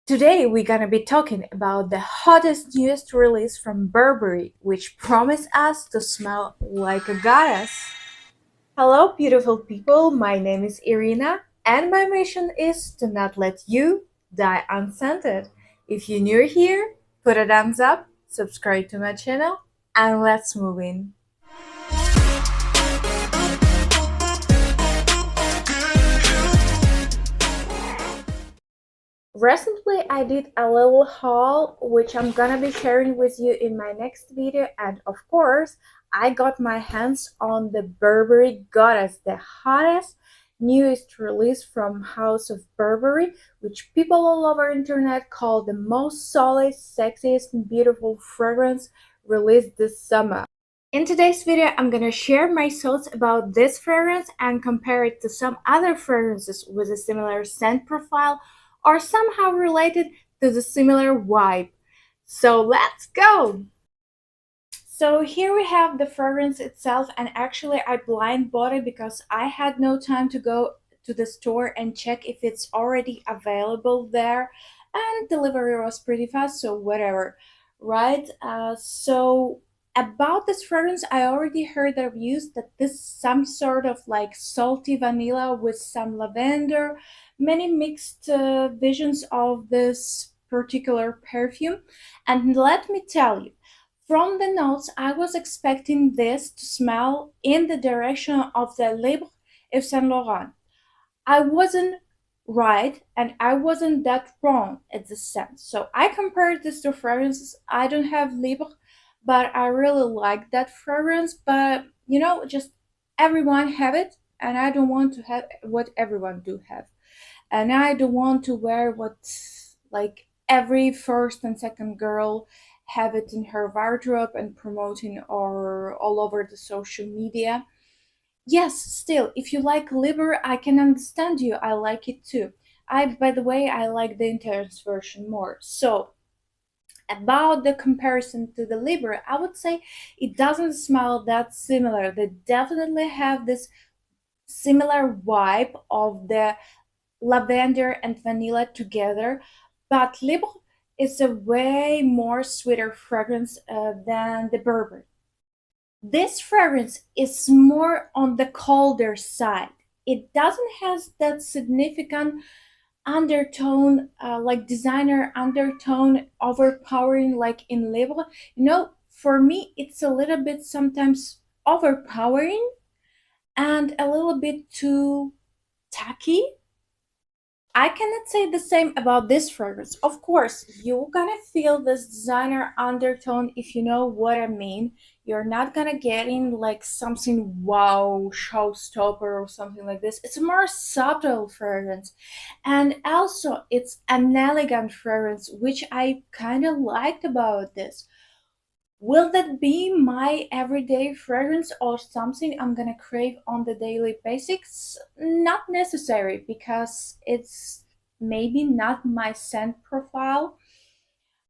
Today we're gonna be talking about the hottest newest release from Burberry, which promised us to smell like a goddess. Hello, beautiful people. My name is Irina, and my mission is to not let you die unscented. If you're new here, put a thumbs up, subscribe to my channel, and let's move in. Recently, I did a little haul, which I'm gonna be sharing with you in my next video, and of course, I got my hands on the Burberry Goddess, the hottest, newest release from House of Burberry, which people all over internet call the most solid, sexiest, and beautiful fragrance released this summer. In today's video, I'm gonna share my thoughts about this fragrance and compare it to some other fragrances with a similar scent profile or somehow related to the similar vibe. So let's go! So here we have the fragrance itself, and actually I blind bought it because I had no time to go to the store and check if it's already available there, and delivery was pretty fast, so whatever, right? So about this fragrance, I already heard the reviews that this is some sort of like salty vanilla with some lavender, many mixed visions of this particular perfume. And let me tell you, from the notes, I was expecting this to smell in the direction of the Libre Yves Saint Laurent. I wasn't right, and I wasn't that wrong at the scent. So I compared this to fragrances. I don't have Libre, but I really like that fragrance. But you know, just everyone have it, and I don't want to have what everyone do have, and I don't want to wear what like every first and second girl have it in her wardrobe and promoting or all over the social media. Yes, still, if you like Libre, I can understand you. I like it too. By the way, I like the intense version more. So, about the comparison to the Libre, I would say it doesn't smell that similar. They definitely have this similar vibe of the lavender and vanilla together, but Libre is a way more sweeter fragrance than the Burberry. This fragrance is more on the colder side. It doesn't have that significant undertone, like designer undertone, overpowering like in Libre. You know, for me, it's a little bit sometimes overpowering and a little bit too tacky. I cannot say the same about this fragrance. Of course, you're gonna feel this designer undertone if you know what I mean. You're not gonna get in like something wow, showstopper or something like this. It's a more subtle fragrance. And also, it's an elegant fragrance, which I kind of liked about this. Will that be my everyday fragrance or something I'm gonna crave on the daily basics? Not necessary, because it's maybe not my scent profile.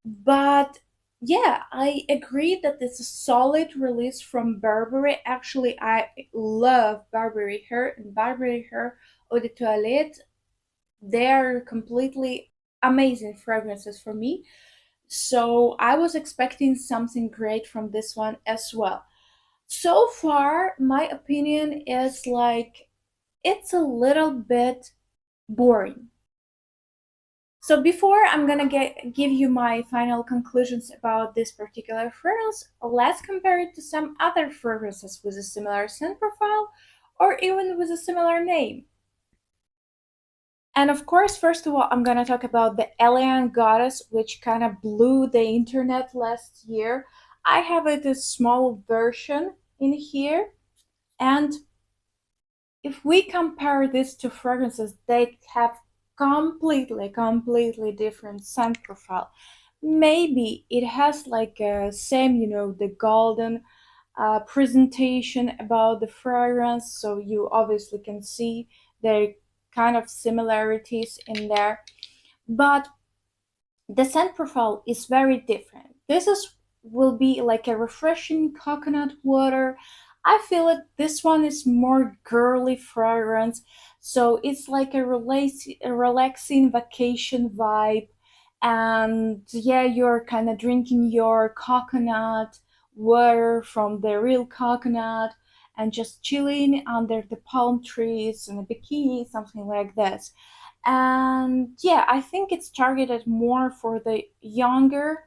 But yeah, I agree that it's a solid release from Burberry. Actually, I love Burberry Hair and Burberry Hair Eau de Toilette. They're completely amazing fragrances for me. So I was expecting something great from this one as well. So far, my opinion is like it's a little bit boring. So before I'm gonna give you my final conclusions about this particular fragrance, let's compare it to some other fragrances with a similar scent profile or even with a similar name. And of course, first of all, I'm gonna talk about the YSL Goddess, which kind of blew the internet last year. I have it a small version in here, and if we compare this to fragrances, they have completely different scent profile. Maybe it has like a same, you know, the golden presentation about the fragrance, so you obviously can see the kind of similarities in there, but the scent profile is very different. This is will be like a refreshing coconut water. I feel it. This one is more girly fragrance, so it's like a relaxing vacation vibe. And yeah, you're kind of drinking your coconut water from the real coconut and just chilling under the palm trees in a bikini, something like this. And yeah, I think it's targeted more for the younger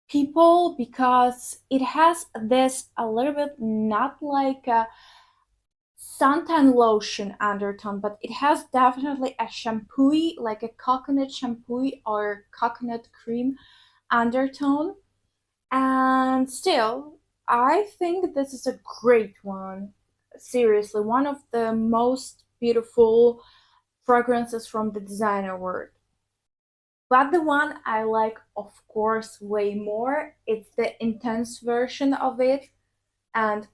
people because it has this a little bit not like a suntan lotion undertone, but it has definitely a shampoo, like a coconut shampoo or coconut cream undertone. And still, I think this is a great one. Seriously, one of the most beautiful fragrances from the designer world. But the one I like, of course, way more, it's the intense version of it. And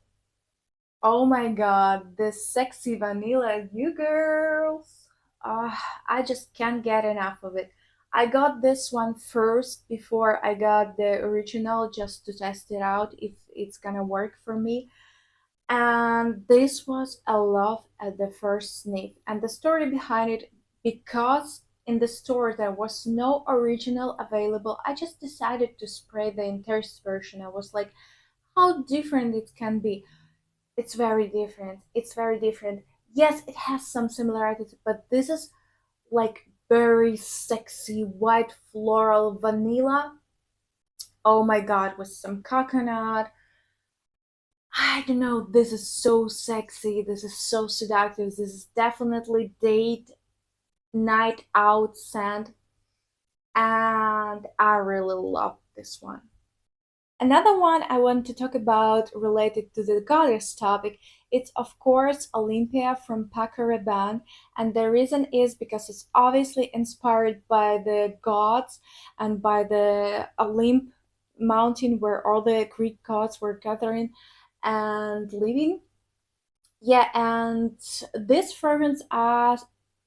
oh my god, this sexy vanilla, you girls. I just can't get enough of it. I got this one first before I got the original just to test it out if it's gonna work for me. And this was a love at the first sniff. And the story behind it, because in the store there was no original available, I just decided to spray the intense version. I was like, how different it can be. It's very different. It's very different. Yes, it has some similarities, but this is like very sexy white floral vanilla. Oh my god, with some coconut. I don't know. This is so sexy. This is so seductive. This is definitely date night out scent, and I really love this one. Another one I want to talk about related to the goddess topic, it's of course Olympea from Paco Rabanne, and the reason is because it's obviously inspired by the gods and by the Olymp mountain where all the Greek gods were gathering and living. Yeah, and this fragrance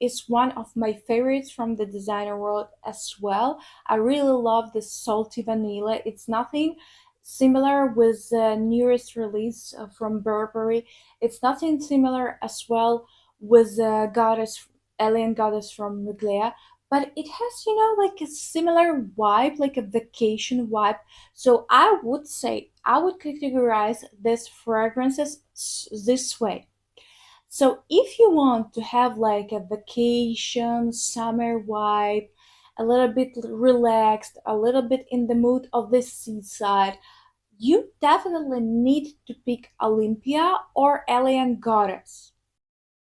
is one of my favorites from the designer world as well. I really love the salty vanilla. It's nothing similar with the newest release from Burberry. It's nothing similar as well with the goddess, alien goddess from Mugler. But it has, like a similar vibe, like a vacation vibe. So I would say I would categorize these fragrances this way. So if you want to have like a vacation, summer vibe, a little bit relaxed, a little bit in the mood of the seaside, you definitely need to pick Olympia or Alien Goddess.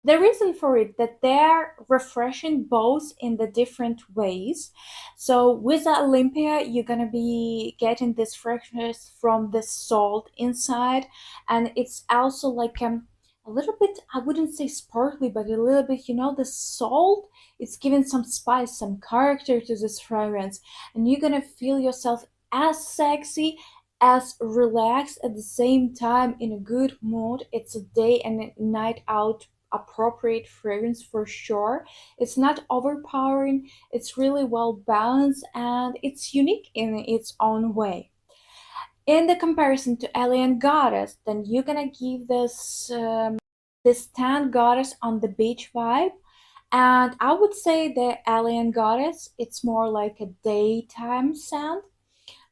The reason for it that they're refreshing both in the different ways. So with the Olympia, you're gonna be getting this freshness from the salt inside, and it's also like a little bit, I wouldn't say sparkly, but a little bit, the salt, it's giving some spice, some character to this fragrance, and you're gonna feel yourself as sexy, as relaxed at the same time in a good mood. It's a day and a night out appropriate fragrance for sure. It's not overpowering, it's really well balanced, and it's unique in its own way. In the comparison to Alien Goddess, then you're gonna give this tan goddess on the beach vibe. And I would say the Alien Goddess, it's more like a daytime scent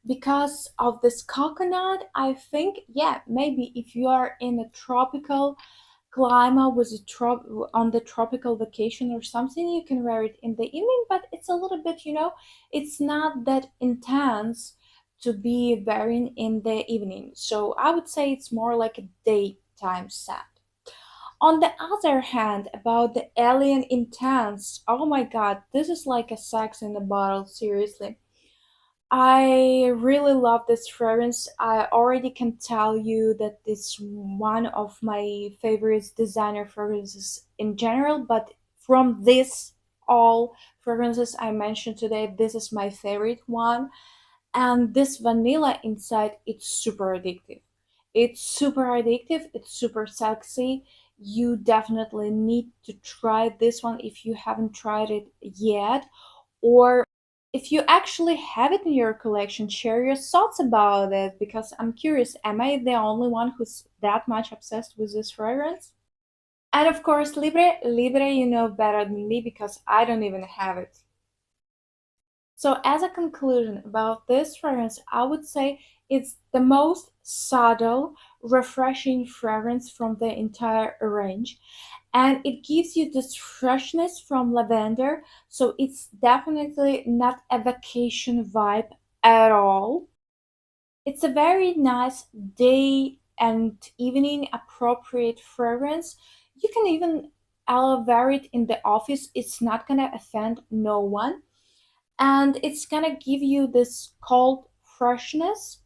because of this coconut. I think, yeah, maybe if you are in a tropical climate with on the tropical vacation or something, you can wear it in the evening, but it's a little bit, it's not that intense to be wearing in the evening. So I would say it's more like a daytime set. On the other hand, about the alien intense, oh my god, this is like a sex in a bottle, seriously. I really love this fragrance. I already can tell you that it's one of my favorite designer fragrances in general, but from this all fragrances I mentioned today, this is my favorite one. And this vanilla inside, it's super addictive. It's super addictive, it's super sexy. You definitely need to try this one if you haven't tried it yet. Or if you actually have it in your collection, share your thoughts about it because I'm curious, am I the only one who's that much obsessed with this fragrance? And of course, Libre, you know better than me because I don't even have it. So as a conclusion about this fragrance, I would say it's the most subtle, refreshing fragrance from the entire range. And it gives you this freshness from lavender, so it's definitely not a vacation vibe at all. It's a very nice day and evening appropriate fragrance. You can even wear it in the office, it's not gonna offend no one, and it's gonna give you this cold freshness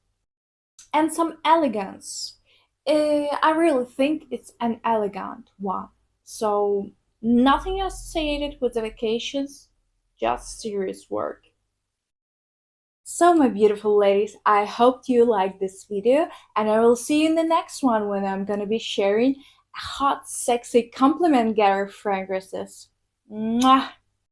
and some elegance. I really think it's an elegant one. So, nothing associated with the vacations, just serious work. So, my beautiful ladies, I hope you liked this video, and I will see you in the next one when I'm gonna be sharing hot, sexy compliment getter fragrances. Mwah!